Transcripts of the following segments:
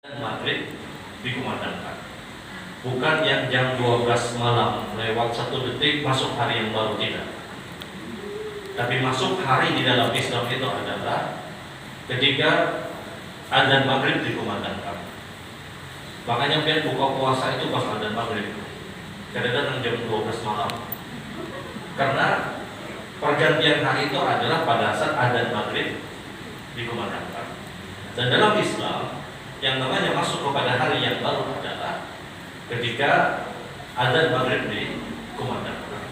Maghrib dikumandangkan. Bukan yang jam 12 malam lewat 1 detik masuk hari yang baru, tidak. Tapi masuk hari di dalam Islam itu adalah ketika adzan maghrib dikumandangkan. Makanya biar buka puasa itu pas adzan maghrib, kadang-kadang jam 12 malam. Karena pergantian hari itu adalah pada saat adzan maghrib dikumandangkan. Dan dalam Islam yang namanya masuk kepada hari yang baru adalah ketika adzan maghrib dikumandangkan.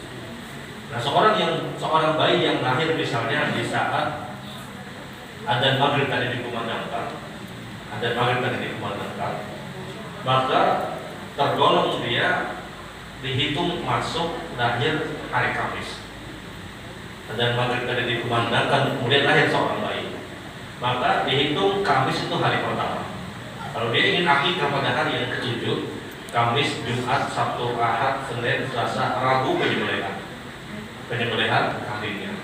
Nah, seorang bayi yang lahir misalnya di saat adzan maghrib tadi dikumandangkan, maka tergolong dia dihitung masuk lahir hari Kamis. Adzan maghrib tadi dikumandangkan, kemudian lahir seorang bayi, maka dihitung Kamis itu hari pertama. Kalau dia ingin akikah pada hari yang ke-7, Kamis, Jumat, Sabtu, Ahad, Senin, Selasa, Rabu penyembelihan kambingnya.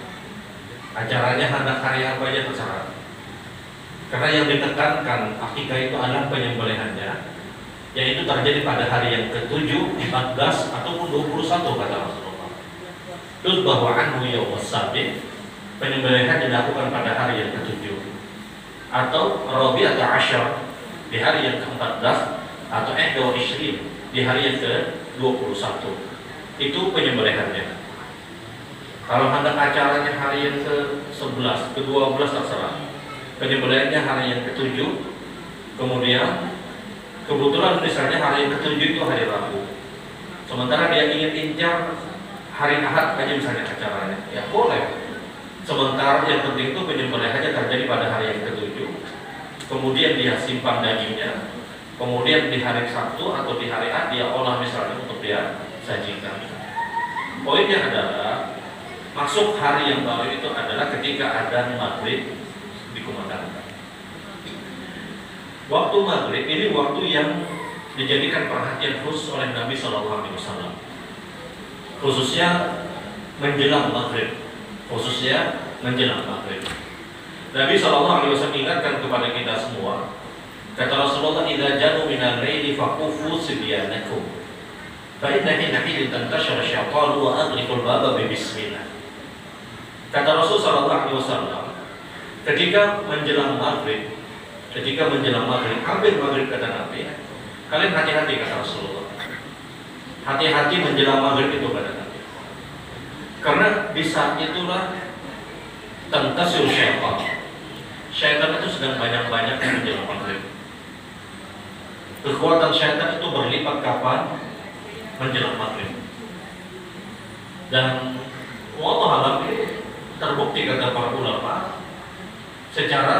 Acaranya hendak hari apa aja terserah. Karena yang ditekankan akikah itu adalah penyembelihannya, yaitu terjadi pada hari yang ke-7, 14 ataupun 21 kata Rasulullah. Terus bahwa anhu yaumus sabi, penyembelihan dilakukan pada hari yang ke-7 atau Rabi'at Asyar di hari yang ke-14 atau Ihda Ishrin di hari yang ke-21. Itu penyembelihannya. Kalau hendak acaranya hari yang ke-11, ke-12 terserah. Penyembelihannya hari yang ke-7. Kemudian kebetulan misalnya hari yang ke-7 itu hari Rabu. Sementara dia ingin incar hari Ahad aja misalnya acaranya, ya boleh. Sementara yang penting itu penyembelihannya terjadi pada hari yang ke-7. Kemudian dia simpan dagingnya, kemudian di hari Sabtu atau di hari Ahad dia olah misalnya untuk dia sajikan. Poinnya adalah masuk hari yang baru itu adalah ketika adzan maghrib dikumandangkan. Waktu maghrib ini waktu yang dijadikan perhatian khusus oleh Nabi SAW, khususnya menjelang maghrib. Nabi SAW ingatkan kepada kita semua. Kata Rasulullah, "Idza janu minal laili faqufu sibyanakum, fa inna hina tantashara syaitan wa aghliqul baba bismillah." Kata Rasulullah SAW, ketika menjelang maghrib, hampir maghrib kata Nabi, kalian hati-hati kata Rasulullah. Hati-hati menjelang maghrib itu kata Nabi. Karena di saat itulah tantasyur syaitan. Syaitan itu sedang banyak-banyak menjelang maghrib. Kekuatan syaitan itu berlipat kapan? Menjelang maghrib. Dan wallahu a'lam ini terbukti kata para ulama secara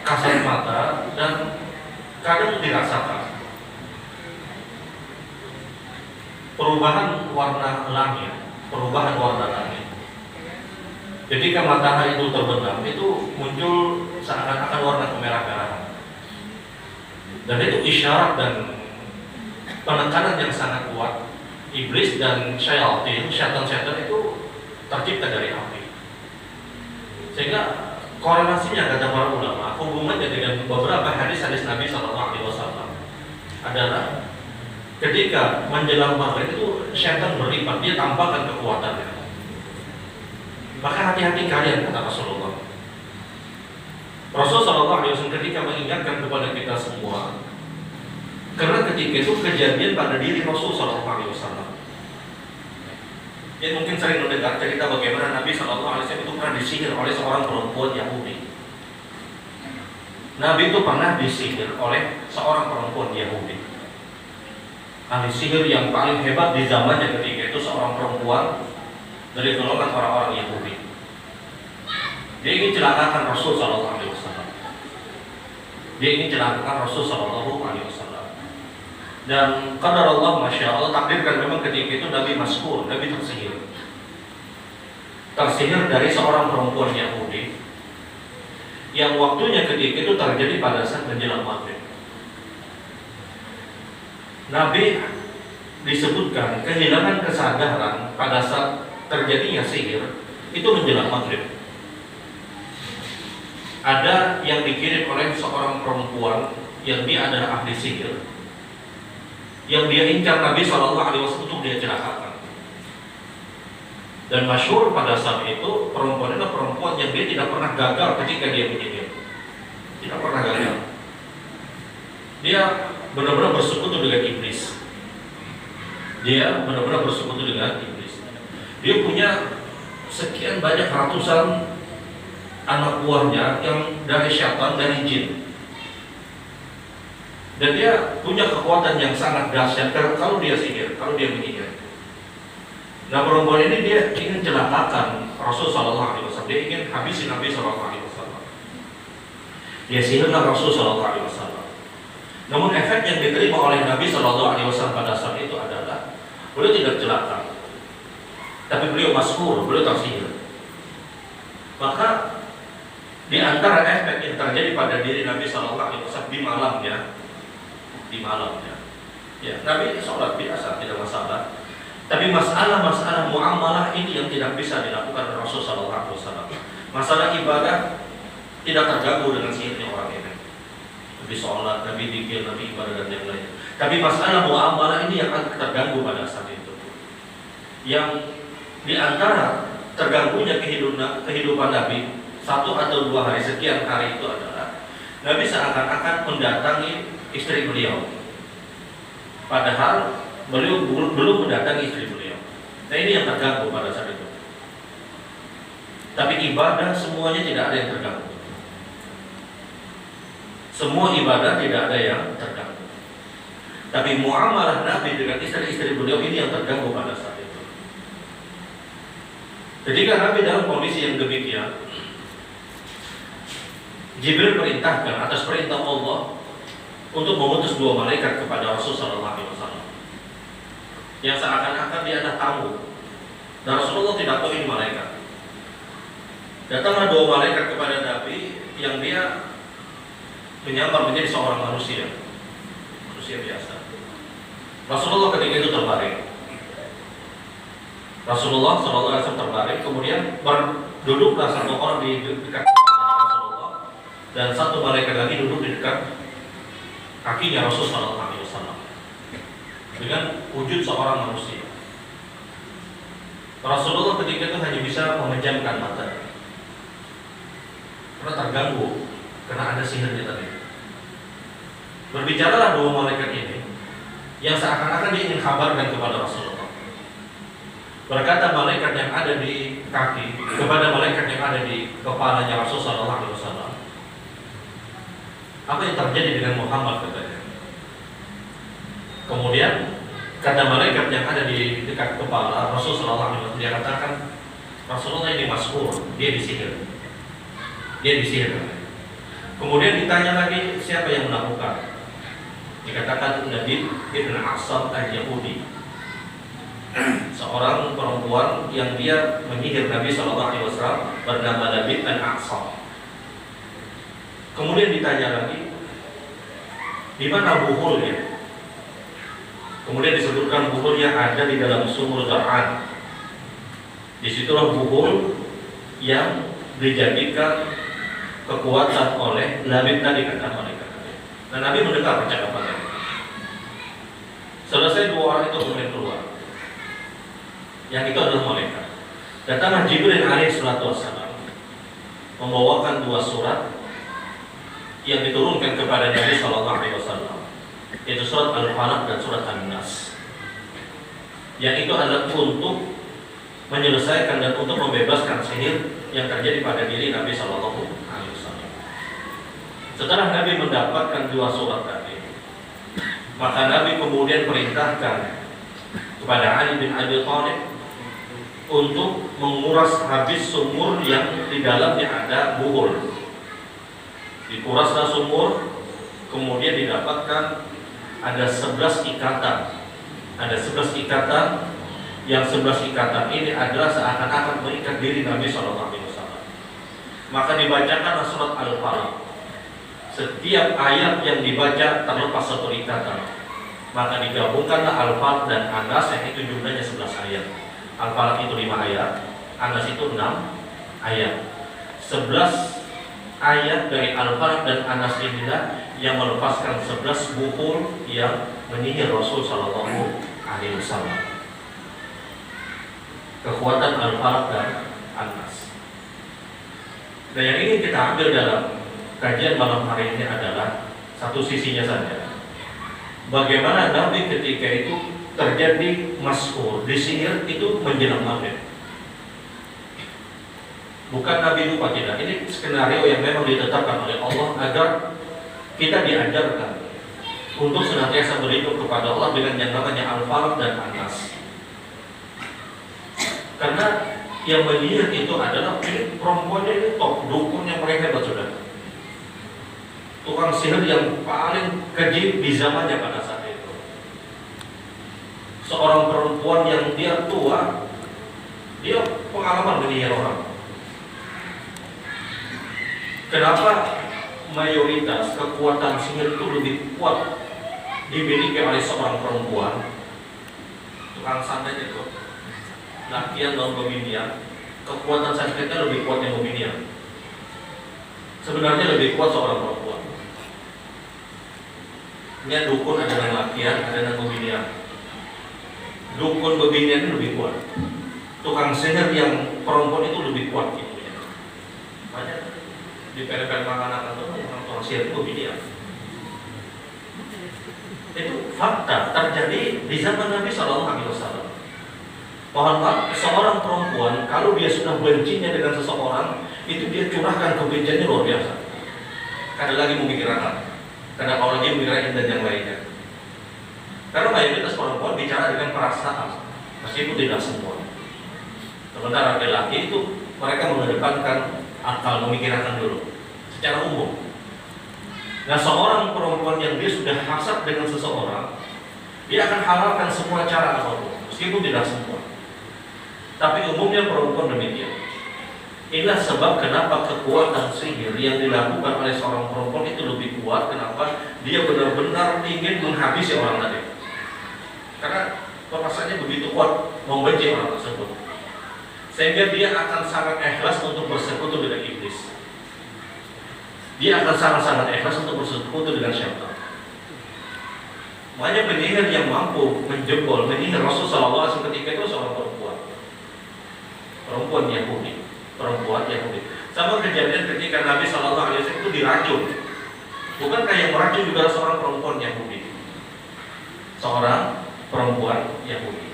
kasat mata dan kadang dirasakan perubahan warna langit. Ketika matahari itu terbenam, itu muncul seakan-akan warna kemerah-merahan. Dan itu isyarat dan penekanan yang sangat kuat. Iblis dan syaitan-syaitan itu tercipta dari api. Sehingga korelasinya kata para ulama, hubungannya dengan beberapa hadis-hadis Nabi SAW adalah ketika menjelang maghrib itu syaitan berlipat, dia tampakkan kekuatannya. Maka hati-hati kalian kata Rasulullah. Rasulullah SAW ketika mengingatkan kepada kita semua, karena ketika itu kejadian pada diri Rasulullah SAW. Dia mungkin sering mendengar cerita bagaimana Nabi SAW itu pernah disihir oleh seorang perempuan Yahudi. Nabi itu pernah disihir oleh seorang perempuan Yahudi. Ahli sihir yang paling hebat di zamannya ketika itu seorang perempuan dari golongan orang-orang Yahudi. Dia ingin celakakan Rasul SAW. Dan qadar Allah, masya Allah, takdirkan memang ketika itu Nabi maskur, Nabi tersihir dari seorang perempuan Yahudi yang waktunya ketika itu terjadi pada saat menjelang maghrib. Nabi disebutkan kehilangan kesadaran pada saat terjadinya sihir itu menjelang maghrib. Ada yang dikirim oleh seorang perempuan yang dia adalah ahli sihir, yang dia incar Nabi SAW untuk dia celakakan. Dan masyhur pada saat itu perempuan itu perempuan yang dia tidak pernah gagal ketika dia menyihir, tidak pernah gagal. Dia benar-benar bersekutu dengan iblis. Dia benar-benar bersekutu dengan iblis. Dia punya sekian banyak ratusan anak buahnya yang dari syaitan, dari jin. Dan dia punya kekuatan yang sangat dahsyat kalau dia sihir, kalau dia menyihir. Nah, perempuan ini dia ingin celakakan Rasul Sallallahu Alaihi Wasallam. Dia ingin habisi Nabi Sallallahu Alaihi Wasallam. Dia sihirlah Rasul Sallallahu Alaihi Wasallam. Namun efek yang diterima oleh Nabi Sallallahu Alaihi Wasallam pada saat itu adalah beliau tidak celaka, tapi beliau masyhur, beliau tersihir. Maka di antara efek yang terjadi pada diri Nabi Sallallahu Alaihi Wasallam di malamnya, ya Nabi sholat biasa, tidak masalah. Tapi masalah muamalah ini yang tidak bisa dilakukan oleh Rasul Sallallahu Alaihi Wasallam. Masalah ibadah tidak terganggu dengan sihirnya orang ini. Nabi sholat, Nabi zikir, Nabi ibadah dan yang lain. Tapi masalah muamalah ini yang akan terganggu pada saat itu. Yang di antara terganggunya kehidupan Nabi 1 atau 2 hari, sekian hari itu adalah Nabi seakan-akan mendatangi istri beliau, padahal beliau belum mendatangi istri beliau. Nah, ini yang terganggu pada saat itu. Tapi ibadah semuanya tidak ada yang terganggu. Semua ibadah tidak ada yang terganggu. Tapi muamalah Nabi dengan istri-istri beliau ini yang terganggu pada saat itu. Ketika Nabi dalam kondisi yang demikian, Jibril perintahkan atas perintah Allah untuk mengutus 2 malaikat kepada Rasul Sallallahu Alaihi Wasallam, yang seakan-akan dia ada tamu. Dan Rasulullah tidak tahu ini malaikat. Datanglah 2 malaikat kepada Nabi yang dia menyamar menjadi seorang manusia biasa. Rasulullah ketika itu terbaring. Rasulullah SAW terbaring, kemudian duduklah 1 orang di dekat Rasulullah, dan 1 malaikat lagi duduk di dekat kakinya Rasulullah SAW dengan wujud seorang manusia. Rasulullah ketika itu hanya bisa memejamkan mata karena terganggu, karena ada sihirnya tadi. Berbicaralah 2 malaikat ini yang seakan-akan dia ingin kabarkan kepada Rasulullah. Berkata malaikat yang ada di kaki kepada malaikat yang ada di kepalanya Rasulullah SAW, apa yang terjadi dengan Muhammad, katanya. Kemudian kata malaikat yang ada di dekat kepala Rasulullah SAW, dia katakan Rasulullah ini masyhur, dia disihir. Kemudian ditanya lagi siapa yang melakukan. Dikatakan Nabi Ibn Asam al-Yahudi, seorang perempuan yang dia menyihir Nabi SAW bernama Nabi Al-Aqsam. Kemudian ditanya lagi, di mana buhulnya? Kemudian disebutkan buhulnya ada di dalam sumur Zar'an. Disitulah buhul yang dijadikan kekuatan oleh Nabi tadi, kata malaikat. Dan Nabi mendengar percakapan. Selesai 2 orang itu kemudian keluar. Yang itu adalah malaikat. Datanglah Jibril alaihissalam membawakan 2 surat yang diturunkan kepada Nabi Sallallahu Alaihi Wasallam, yaitu surat Al-Falaq dan surat An-Nas. Yang itu adalah untuk menyelesaikan dan untuk membebaskan sihir yang terjadi pada diri Nabi Sallallahu Alaihi Wasallam. Setelah Nabi mendapatkan 2 surat tadi, maka Nabi kemudian perintahkan kepada Ali bin Abi Thalib untuk menguras habis sumur yang di dalamnya ada buhul. Dikuraslah sumur, kemudian didapatkan ada 11 ikatan. Ada 11 ikatan, yang 11 ikatan ini adalah seakan-akan mengikat diri Nabi SAW. Maka dibacakanlah surat Al-Falaq. Setiap ayat yang dibaca terlepas 1 ikatan. Maka digabungkanlah Al-Falaq dan An-Nas, yang itu jumlahnya 11 ayat. Al-Falaq itu 5 ayat, An-Nas itu 6 ayat. 11 ayat dari Al-Falaq dan An-Nas inilah yang melepaskan 11 buhur yang menyihir Rasul Sallallahu Alaihi Wasallam. Kekuatan Al-Falaq dan An-Nas. Dan yang ingin kita ambil dalam kajian malam hari ini adalah satu sisinya saja. Bagaimana Nabi ketika itu terjadi mas'ur, disihir itu menjelang maghrib. Bukan Nabi lupa, tidak. Ini skenario yang memang ditetapkan oleh Allah agar kita diajarkan untuk senantiasa berlindung kepada Allah dengan yang namanya Al-Falaq dan An-Nas. Karena yang menyihir itu adalah ini perempuannya ini top, dukunnya mereka hebat sudah. Tukang sihir yang paling keji di zamannya pada saat itu. Seorang perempuan yang dia tua, dia pengalaman menyihir orang. Kenapa mayoritas kekuatan sihir itu lebih kuat dimiliki oleh seorang perempuan? Tukang santet itu, lakian dan pemilihan, kekuatan santetnya lebih kuat yang pemilihan. Sebenarnya lebih kuat seorang perempuan. Ini dukun ada yang lakian, ada yang pemilihan. Dukun pemilihan lebih kuat. Tukang sihir yang perempuan itu lebih kuat gitu ya. Banyak di pel-pel makanan atau orang sihir itu pemilihan. Itu fakta terjadi di zaman Nabi Sallallahu Alaihi Wasallam. Mohon maaf, seorang perempuan kalau dia sudah bencinya dengan seseorang, itu dia curahkan kebenciannya luar biasa. Kada lagi memikirkan, kada kalau lagi memikirkan dan yang lainnya. Karena mayoritas perempuan bicara dengan perasaan, meskipun tidak semua. Sementara laki-laki itu mereka mengedepankan akal, memikirkan dulu, secara umum. Nah, seorang perempuan yang dia sudah hasad dengan seseorang, dia akan halalkan semua cara apapun, meskipun tidak semua. Tapi umumnya perempuan demikian. Inilah sebab kenapa kekuatan sihir yang dilakukan oleh seorang perempuan itu lebih kuat. Kenapa? Dia benar-benar ingin menghabisi orang tadi. Karena perasaannya begitu kuat membenci orang tersebut, sehingga dia akan sangat ikhlas untuk bersekutu dengan iblis. Dia akan sangat-sangat ikhlas untuk bersekutu dengan syaitan. Makanya penyihir yang mampu menjebol, menyihir Rasulullah SAW ketika itu seorang perempuan Yahudi, Sama kejadian ketika Nabi SAW itu diracun. Bukankah yang meracun juga seorang perempuan Yahudi? Seorang perempuan Yahudi.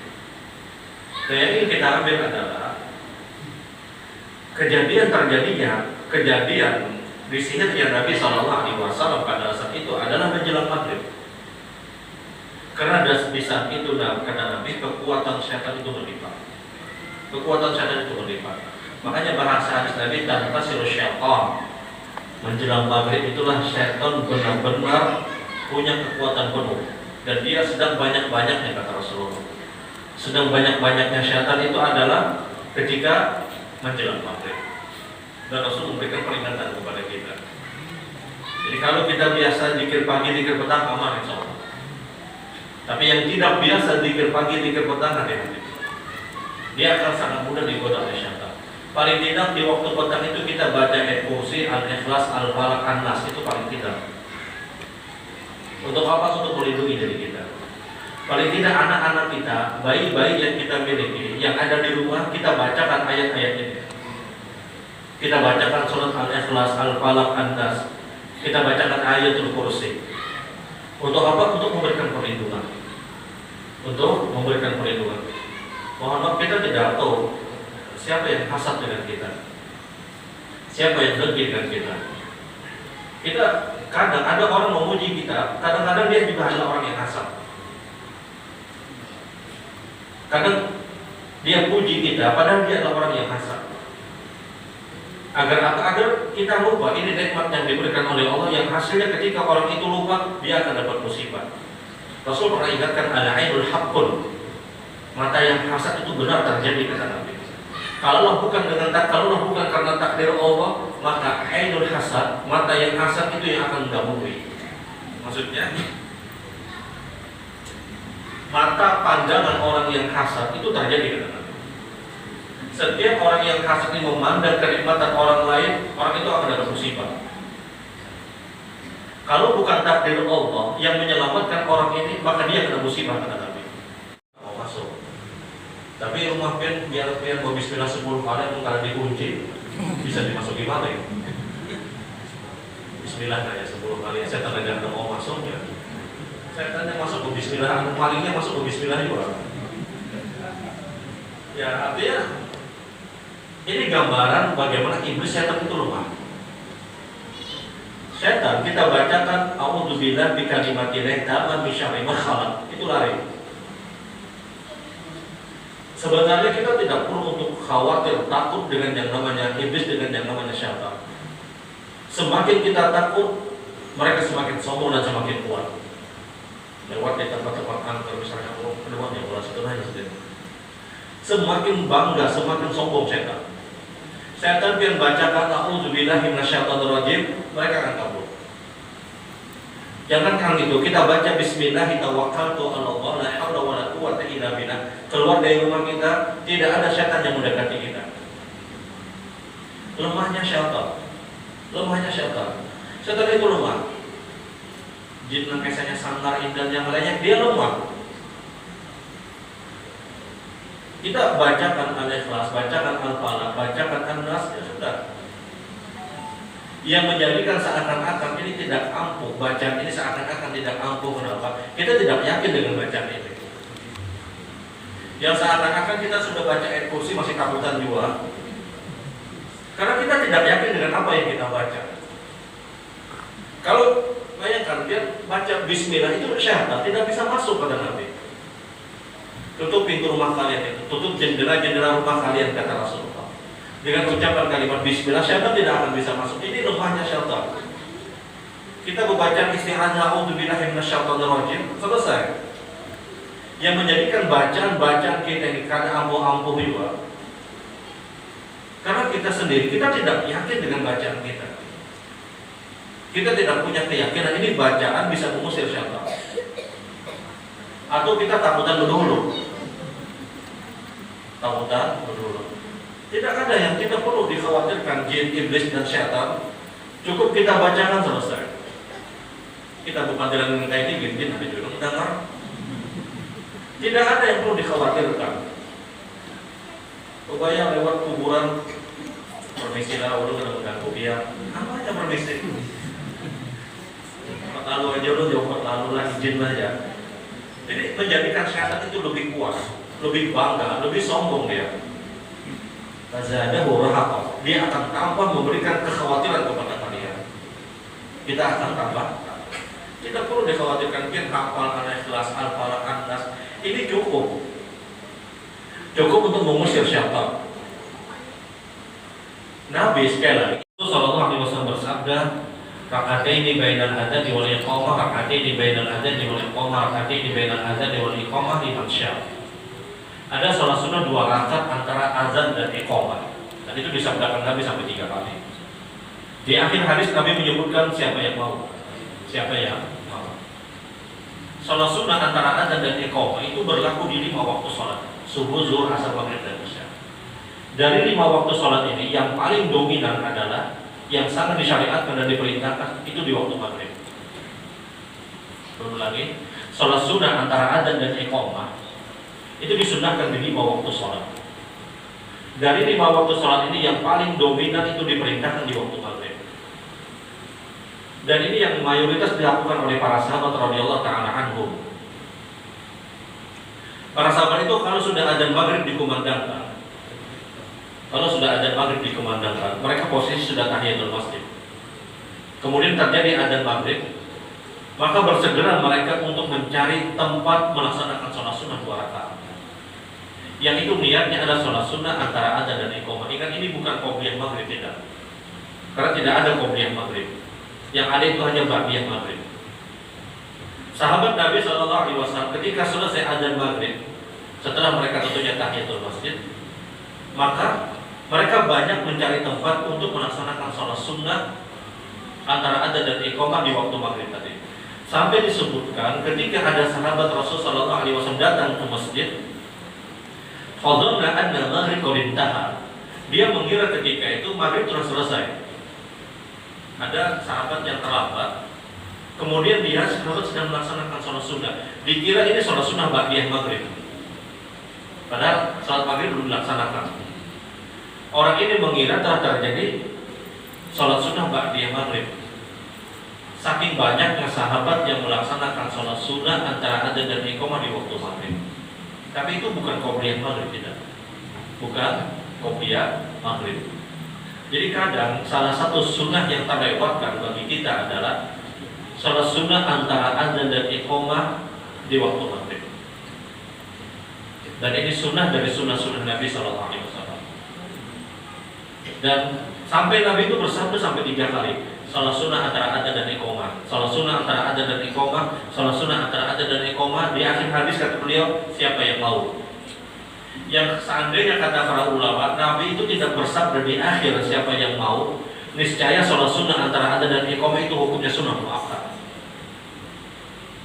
Dan yang ingin kita ambil adalah kejadian disihirnya Nabi SAW pada saat itu adalah menjelang maghrib. Karena di saat itu kata Nabi, kekuatan setan itu berlipat. Makanya bahasa hadis Nabi tantasirus syaitan. Menjelang maghrib itulah setan benar-benar punya kekuatan penuh. Dan dia sedang banyak-banyaknya, kata Rasulullah. Sedang banyak-banyaknya setan itu adalah ketika menjelang maghrib. Dan Rasul memberikan peringatan kepada kita. Jadi kalau kita biasa zikir pagi, zikir petang, aman insya Allah. Tapi yang tidak biasa zikir pagi, zikir petang, hati-hati. Dia akan sangat mudah digoda oleh syaitan. Paling tidak di waktu petang itu kita baca ayat kursi, Al-Ikhlas, Al-Falaq, An-Nas, itu paling tidak. Untuk apa? Untuk melindungi diri kita. Paling tidak anak-anak kita, bayi-bayi yang kita miliki, yang ada di rumah, kita bacakan ayat-ayat ini. Kita bacakan surat Al-Ikhlas, Al-Falaq, An-Nas. Kita bacakan ayatul kursi. Untuk apa? Untuk memberikan perlindungan. Mohon maaf, kita tidak tahu siapa yang hasad dengan kita, siapa yang dengki dengan kita. Kita kadang ada orang memuji kita, kadang-kadang dia juga adalah orang yang hasad. Kadang dia puji kita, padahal dia adalah orang yang hasad. Agar apa? Agar kita lupa ini nikmat yang diberikan oleh Allah, yang hasilnya ketika orang itu lupa, dia akan dapat musibah. Rasul pernah ingatkan, al-ainul haqqun. Mata yang hasad itu benar terjadi, kata Nabi. Kalau bukan karena takdir Allah, maka ainul hasad, mata yang hasad itu yang akan menggabungkan. Maksudnya, mata pandangan orang yang hasad itu terjadi, kata Nabi. Setiap orang yang hasad ini memandang kenikmatan orang lain, orang itu akan ada musibah. Kalau bukan takdir Allah yang menyelamatkan orang ini, maka dia kena musibah, kata Nabi. Mau masuk. Tapi rumah pen biar mau bismillah 10 kali itu kalau dikunci bisa dimasuki maling. Bismillah aja 10 kali. Saya tanya nggak mau masuk ya. Saya tanya masuk ke bismillah, malingnya masuk ke bismillah juga. Ya artinya ini gambaran bagaimana iblis setan itu lemah. Setan kita bacakan a'udzubillahi bikalimatillah ta'ala min syarri ma khalaq, itu lari. Sebenarnya kita tidak perlu untuk khawatir, takut dengan yang namanya iblis, dengan yang namanya syaitan. Semakin kita takut, mereka semakin sombong dan semakin kuat. Lewat di tempat-tempat kantor misalnya, kedua yang bola setengah sendiri. Semakin bangga, semakin sombong setan. Setan yang bacakan a'udzubillahi minasyaitonirrajim, mereka akan kabur. Jangankan itu, kita baca bismillah tawakkaltu 'ala Allah la haula wala quwwata illa billah. Keluar dari rumah kita, tidak ada setan yang mendekati kita. Lemahnya syaitan. Lemahnya syaitan. Setan itu lemah. Jin yang biasanya sangar, indah, yang lainnya, dia lemah. Kita bacakan Al-Ikhlas, bacakan Al-Falaq, bacakan An-Nas, ya sudah. Yang menjadikan seakan-akan ini tidak ampuh, bacaan ini seakan-akan tidak ampuh. Kenapa? Kita tidak yakin dengan bacaan ini. Yang seakan-akan kita sudah baca ayat kursi masih takutan juga, karena kita tidak yakin dengan apa yang kita baca. Kalau bayangkan dia baca bismillah, itu syaitan tidak bisa masuk pada Nabi. Tutup pintu rumah kalian itu, tutup jendela-jendela rumah kalian, kata Rasulullah. Dengan ucapan kalimat bismillah, syaitan tidak akan bisa masuk. Ini lemahnya syaitan. Kita membaca isti'adzah a'udzubillahi minasyaitonirrajim, selesai. Yang menjadikan bacaan-bacaan kita ini karena ampuh-ampuh juga. Karena kita sendiri, kita tidak yakin dengan bacaan kita. Kita tidak punya keyakinan ini bacaan bisa mengusir syaitan. Atau kita takutan berdulu. Takutan berdulu. Tidak ada yang kita perlu dikhawatirkan jin, iblis, dan syaitan. Cukup kita bacakan selesai. Kita bukan dengan kayak ini, jin, tapi juga mendengar. Tidak ada yang perlu dikhawatirkan. Kebayang lewat kuburan, permisilah, udah kena mengganggu dia. Apa aja permisi? Lalu aja udah jauh lalu lah, izin aja. Jadi menjadikan syaitan itu lebih kuat, lebih bangga, lebih sombong dia. Fazadahu rahaqa. Dia akan tambah memberikan kekhawatiran kepada kalian. Kita akan tambah. Tidak perlu dikhawatirkan mungkin hafal Al-Ikhlas, Al-Falaq, An-Nas. Ini cukup. Cukup untuk mengusir syaitan. Nabi sekali lagi sallallahu alaihi wasallam bersabda, "Raka'ataini bainal adzan wal iqamah, raka'ataini bainal adzan wal iqamah, raka'ataini bainal adzan wal iqamah liman syaa." Ada salat sunnah 2 rakaat antara azan dan iqamah. Dan itu disabdakan Nabi sampai 3 kali. Di akhir hadis Nabi menyebutkan siapa yang mau. Siapa yang mau. Salat sunnah antara azan dan iqamah itu berlaku di 5 waktu salat. Subuh, zuhur, asar, maghrib, dan isya. Dari 5 waktu salat ini yang paling dominan adalah yang sangat disyariatkan dan diperintahkan itu di waktu maghrib. Belum lagi, salat sunnah antara adzan dan iqamah itu disunahkan di 5 waktu salat. Dari 5 waktu salat ini yang paling dominan itu diperintahkan di waktu maghrib. Dan ini yang mayoritas dilakukan oleh para sahabat radhiyallahu ta'ala anhum. Para sahabat itu kalau sudah adzan maghrib dikumandangkan, mereka posisi sudah tahiyatul masjid. Kemudian terjadi adzan maghrib, maka bersegera mereka untuk mencari tempat melaksanakan sholat sunnah 2 rakaat. Yang itu niatnya adalah sholat sunnah antara adzan dan iqamah. Ingat, ini bukan qobliyah maghrib, tidak. Karena tidak ada qobliyah maghrib. Yang ada itu hanya ba'diyah maghrib. Sahabat Nabi SAW ketika selesai adzan maghrib, setelah mereka tentunya tahiyatul masjid, maka mereka banyak mencari tempat untuk melaksanakan sholat sunnah antara adzan dan iqamah di waktu maghrib tadi. Sampai disebutkan ketika ada sahabat Rasul SAW datang ke masjid, Fadhanna anna maghrib qad intaha. Dia mengira ketika itu maghrib telah selesai. Ada sahabat yang terlambat, kemudian dia sahabat sedang melaksanakan sholat sunnah. Dikira ini sholat sunnah ba'diyah maghrib, padahal sholat maghrib belum dilaksanakan. Orang ini mengira telah terjadi sholat sunnah ba'diyah maghrib. Saking banyaknya sahabat yang melaksanakan sholat sunnah antara adzan dan iqamah di waktu maghrib. Tapi itu bukan qobliyah maghrib, tidak. Bukan qobliyah maghrib. Jadi kadang salah satu sunnah yang terlewatkan bagi kita adalah sholat sunnah antara adzan dan iqamah di waktu maghrib. Dan ini sunnah dari sunnah-sunnah Nabi SAW. Dan sampai Nabi itu bersabda sampai 3 kali. Salah sunnah antara adzan dan iqamah, salah sunnah antara adzan dan iqamah, salah sunnah antara adzan dan iqamah. Di akhir hadis kata beliau, siapa yang mau. Yang seandainya kata para ulama, Nabi itu tidak bersabda di akhir siapa yang mau, niscaya salah sunnah antara adzan dan iqamah itu hukumnya sunnah muakkad.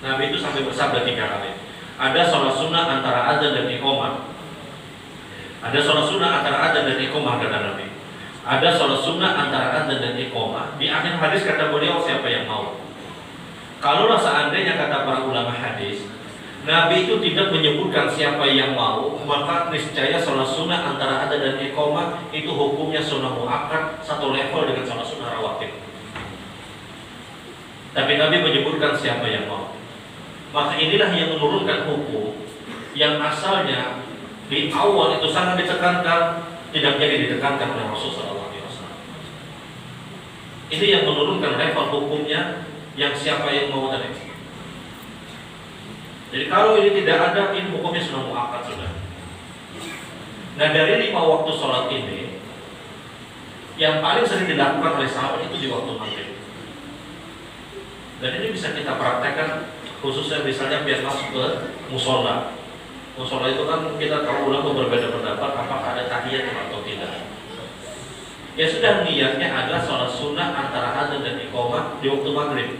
Nabi itu sampai bersabda 3 kali. Ada salah sunnah antara adzan dan iqamah, ada salah sunnah antara adzan dan iqamah kata Nabi. Ada sholat sunnah antara adzan dan iqamah. Di akhir hadis kata beliau, siapa yang mau. Kalaulah seandainya kata para ulama hadis, Nabi itu tidak menyebutkan siapa yang mau, maka niscaya sholat sunnah antara adzan dan iqamah itu hukumnya sunnah muakkad, satu level dengan sholat sunnah rawatib. Tapi Nabi menyebutkan siapa yang mau. Maka inilah yang menurunkan hukum yang asalnya di awal itu sangat ditekankan, tidak jadi ditekankan oleh Rasulullah. Ini yang menurunkan level hukumnya yang siapa yang mau tadi. Jadi kalau ini tidak ada, ini hukumnya sudah muakkad sudah. Nah dari 5 waktu sholat ini, yang paling sering dilakukan oleh sahabat itu di waktu maghrib. Dan ini bisa kita praktekkan, khususnya misalnya biar masuk ke musola. Musola itu kan kita tahu ulama berbeda pendapat apakah ada tahiyat atau tidak. Ya sudah, niatnya adalah sholat sunnah antara adzan dan iqamah di waktu maghrib.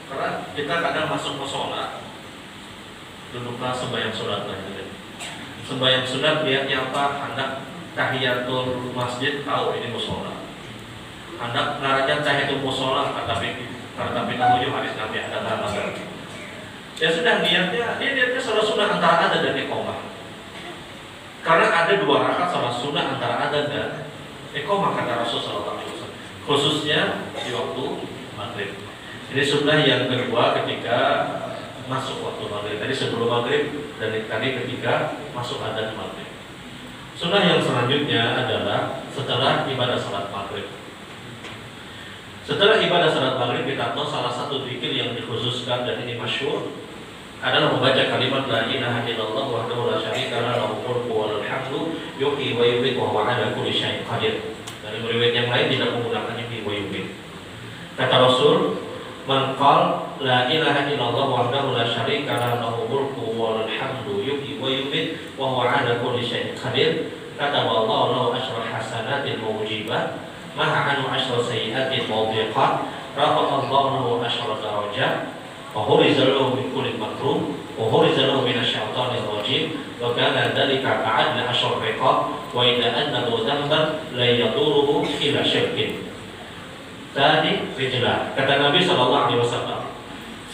Karena kita kadang masuk musola, duduklah sembahyang sunat maghrib. Sembahyang sunat niatnya apa? Hendak tahiyatul masjid, tahu ini musola. Hendak ngarajan tahiyatul musola, tapi tahu hadis Nabi ada tambahan. Ya sudah, niatnya sholat sunnah antara adzan dan iqamah. Karena ada 2 rakaat sholat sunnah antara adzan dan iqamah kata Rasulullah SAW, khususnya di waktu maghrib. Ini sunnah yang kedua ketika masuk waktu maghrib. Tadi sebelum maghrib dan tadi ketika masuk adzan maghrib. Sunnah yang selanjutnya adalah setelah ibadah salat maghrib. Setelah ibadah salat maghrib kita tahu salah satu zikir yang dikhususkan dan ini masyhur adalah membaca kalimat la ilaha illallah wahdahu la syarika lahu mulku wa lahul hamdu yuhyi wa yumiitu wa huwa 'ala kulli syai'in qadir. Dari riwayat yang lain tidak menggunakan yuhyi wa yumiitu. Kata Rasul, man qala la ilaha illallah wahdahu la syarika lahu mulku wa lahul hamdu yuhyi wa yumiitu wa huwa 'ala kulli syai'in qadir. Kata wallahu lahu asyra hasanatin mujibah ma'a anu asyra sayyi'atin mawdiqah rafa'allahu lahu asyra darajat وَهُرِزَ لَهُ مِنْ كُلِّ مَكْرُوهٍ وَهُرِزَ لَهُ مِنَ الشَّيْطَانِ الرَّجِيمِ وَكَانَ ذَلِكَ كَعَدْلِ 10 رِقَابٍ وَإِذَا أَنَّهُ ذَنبًا لَا يَضُرُّهُ إِلَّا شِرْكٍ. Tadi rijlah. Kata Nabi SAW,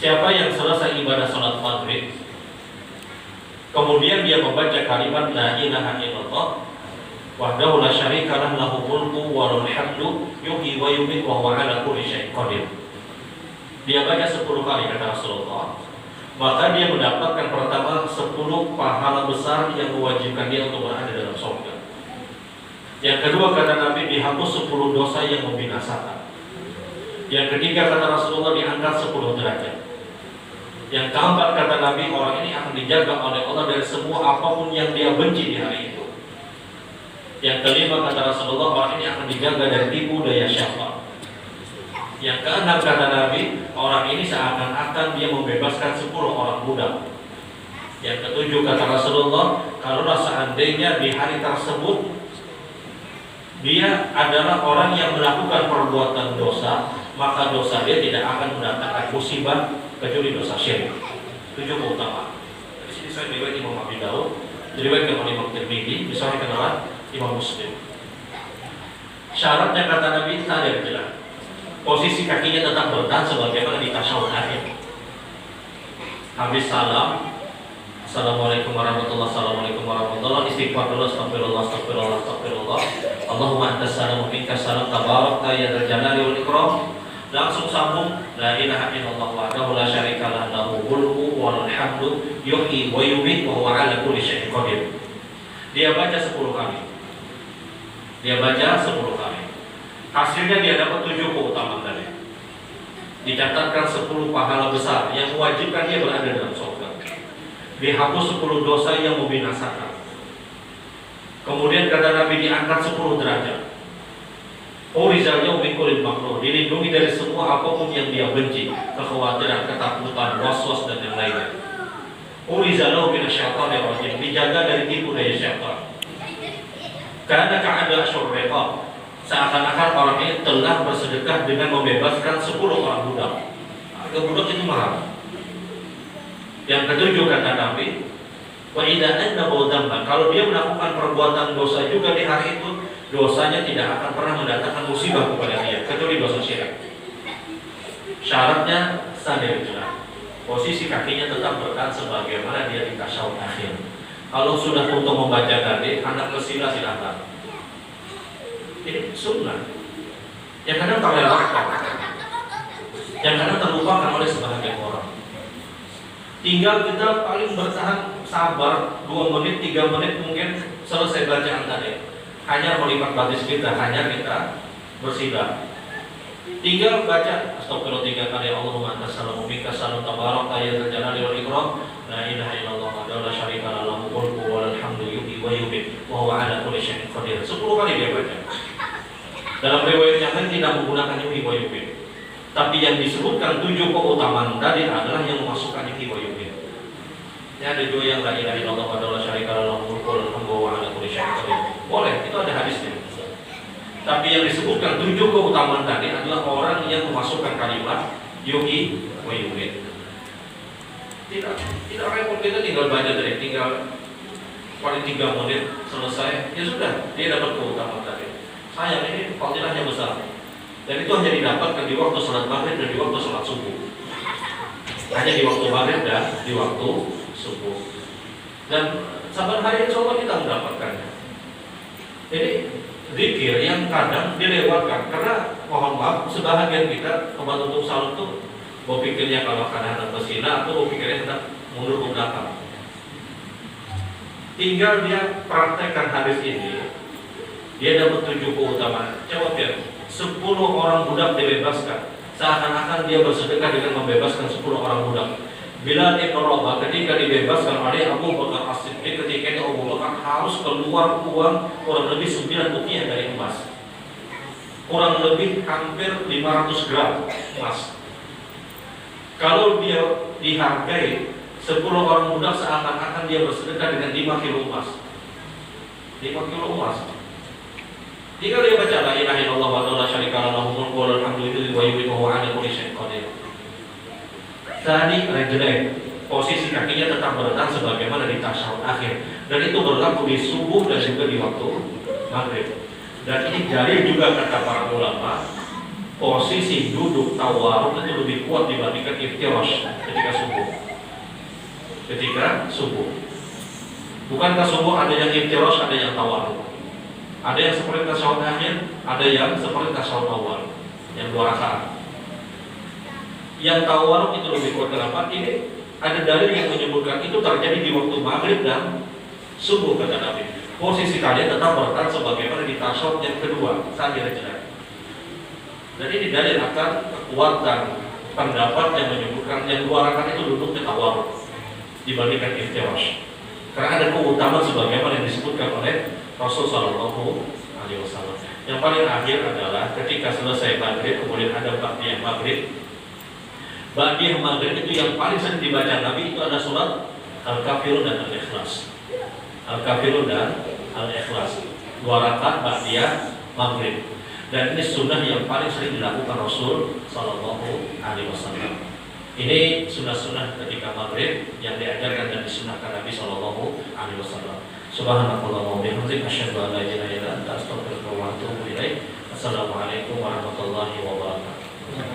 siapa yang selesai ibadah salat maghrib, kemudian dia membaca kalimat la ilaha illallah wahdahu la syarika lahu mulku wa lahul hamdu yuhyi wa yumiitu wa huwa 'ala kulli syai'in qadir. Dia baca 10 kali kata Rasulullah, maka dia mendapatkan pertama 10 pahala besar yang mewajibkan dia untuk berada dalam surga. Yang kedua kata Nabi, dihapus 10 dosa yang membinasakan. Yang ketiga kata Rasulullah, diangkat 10 derajat. Yang keempat kata Nabi, orang ini akan dijaga oleh Allah dari semua apapun yang dia benci di hari itu. Yang kelima kata Rasulullah, orang ini akan dijaga dari tipu daya syaitan. Yang keenam kata Nabi, orang ini seakan-akan dia membebaskan 10 orang budak. Yang ketujuh kata Rasulullah, kalau seandainya di hari tersebut dia adalah orang yang melakukan perbuatan dosa, maka dosa dia tidak akan mendatangkan musibah kecuali dosa syirik. 7 keutamaan. Di sini saya riwayat Imam Abi Daud Diriwayatkan oleh Imam Tirmidzi, disahihkan oleh Imam Muslim. Syaratnya kata Nabi tadi adalah posisi kakinya tetap bertahan sebagaimana di tasyahud akhir. Habis salam, Assalamualaikum warahmatullahi wabarakatuh, istighfar dulu, astagfirullah. Allahumma antas salam wa minkas salam, tabarakta ya dzal jalali wal ikram. Langsung sambung, la ilaha illallah wahdahu la syarika lahu, lahul mulku wa lahul hamdu, yuhyi wa yumiitu wa huwa ala kulli syai'in qadir. Dia baca 10 kali. Hasilnya dia dapat 7 keutamaan tadi. Dicatatkan 10 pahala besar yang mewajibkan dia berada dalam surga. Dihapus 10 dosa yang membinasakan. Kemudian kata Nabi diangkat 10 derajat. Urizalnya min kulli makruh, dilindungi dari semua apapun yang dia benci, kekhawatiran, ketakutan, waswas dan yang lainnya. Urizalahu minasyaitonir rajim, dijaga dari tipu daya syaitan. Karena ka'ada asyurriqah, seakan-akan orang ini telah bersedekah dengan membebaskan 10 orang budak. Harga budak itu mahal. Yang ketujuh kata Nabi, wa idza annahu dzamban, kalau dia melakukan perbuatan dosa juga di hari itu, dosanya tidak akan pernah mendatangkan musibah kepada dia, kecuali dosa syirik. Syaratnya sadar jelas. Posisi kakinya tetap bertahan sebagaimana dia di tasyahud akhir. Kalau sudah untuk membaca tadi, anak bersila silahkan. Ini sunnah. Yang kadang terlewatkan, yang kadang terlupakan oleh sebagian orang. Tinggal kita paling bertahan sabar 2 menit, 3 menit mungkin selesai bacaan tadi. Hanya melipat batis kita, hanya kita bersila. Tinggal baca astagfirullah 3 kali, Allahumma antas salam wa minkas salam, tabarakta ya dzal jalali wal ikram, la ilaha illallah wahdahu la syarika lahu, lahul mulku wa lahul hamdu, yuhyi wa yumiitu wa huwa ala kulli syai'in qadir. 10 kali dia baca. Dalam riwayat yang lain tidak menggunakan yuhyi wa yumiitu. Tapi yang disebutkan 7 keutamaan tadi adalah yang memasukkan yuhyi wa yumiitu. Ya, ada 2 yang la ilaha illallah wahdahu la syarika lahu, lahul mulku wa lahul hamdu wa ala kulli syai'in qadir. Boleh, itu ada hadisnya. Tapi yang disebutkan 7 keutamaan tadi adalah orang yang memasukkan kalimat yuhyi wa yumiitu. Tidak repot, kita tinggal baca dari tinggal paling 3 menit selesai, ya sudah, dia dapat keutamaan tadi. Sayang, ini fadilahnya besar. Dan itu hanya didapatkan di waktu salat maghrib dan di waktu salat subuh. Hanya di waktu maghrib dan di waktu subuh. Dan saban hari insya Allah kita mendapatkannya. Jadi zikir yang kadang dilewatkan karena mohon maaf sebahagian kita obat untuk salat itu berpikirnya kalau kadang bersila atau berpikirnya hendak mundur ke belakang. Tinggal dia praktekkan hadis ini, dia dapat 7 keutamaan. Coba lihat, 10 orang budak dibebaskan, seakan-akan dia bersedekah dengan membebaskan 10 orang budak. Bilal bin Rabah ketika dibebaskan oleh Abu Bakar As-Siddiq, ketika itu Abu Bakar harus keluar uang kurang lebih 9 ukiah dari emas, kurang lebih hampir 500 gram emas. Kalau dia dihargai 10 orang budak, seakan-akan dia bersedekah dengan 5 kilo emas. 5 kilo emas. Jika dia baca la ilaha illallah wa la syarika lahu, lahul mulku wa lahul hamdu, yuhyi wa yumiitu wa huwa ala kulli syai'in qadir. Tadi rejlek, posisi kakinya tetap bertahan sebagaimana di tasyahud akhir, dan itu berlaku di subuh dan juga di waktu maghrib. Dan ini dalil juga kata para ulama, posisi duduk tawarruk itu lebih kuat dibandingkan iftirash ketika subuh. Ketika subuh, bukankah subuh ada yang iftirash, ada yang tawarruk? Ada yang seperti tasyahud akhir, ada yang seperti tasyahud awal, yang 2 rakaat. Yang tawarruk itu lebih kuat. Kenapa? Ini ada dalil yang menyebutkan itu terjadi di waktu maghrib dan subuh kata Nabi. Posisi kalian tetap bertahan sebagaimana di tasyahud yang kedua saat direjek. Dan ini dalil akan kekuatan pendapat yang menyebutkan yang 2 rakaat itu duduknya tawarruk dibandingkan iftirash. Karena ada keutamaan sebagaimana yang disebutkan oleh Rasul Sallallahu Alaihi Wasallam. Yang paling akhir adalah ketika selesai maghrib, kemudian ada ba'diyah maghrib. Ba'diyah maghrib itu yang paling sering dibaca Nabi itu ada surat Al-Kafirun dan Al-Ikhlas. Al-Kafirun dan Al-Ikhlas, 2 rakaat ba'diyah maghrib. Dan ini sunnah yang paling sering dilakukan Rasul Sallallahu Alaihi Wasallam. Ini sunnah-sunnah ketika maghrib yang diajarkan dan disunahkan Nabi Shallallahu Alaihi Wasallam. Subhanallah wa bihamdihi asyhadu an la ilaha illa anta astaghfiruka wa atubu ilaik. Assalamualaikum warahmatullahi wabarakatuh.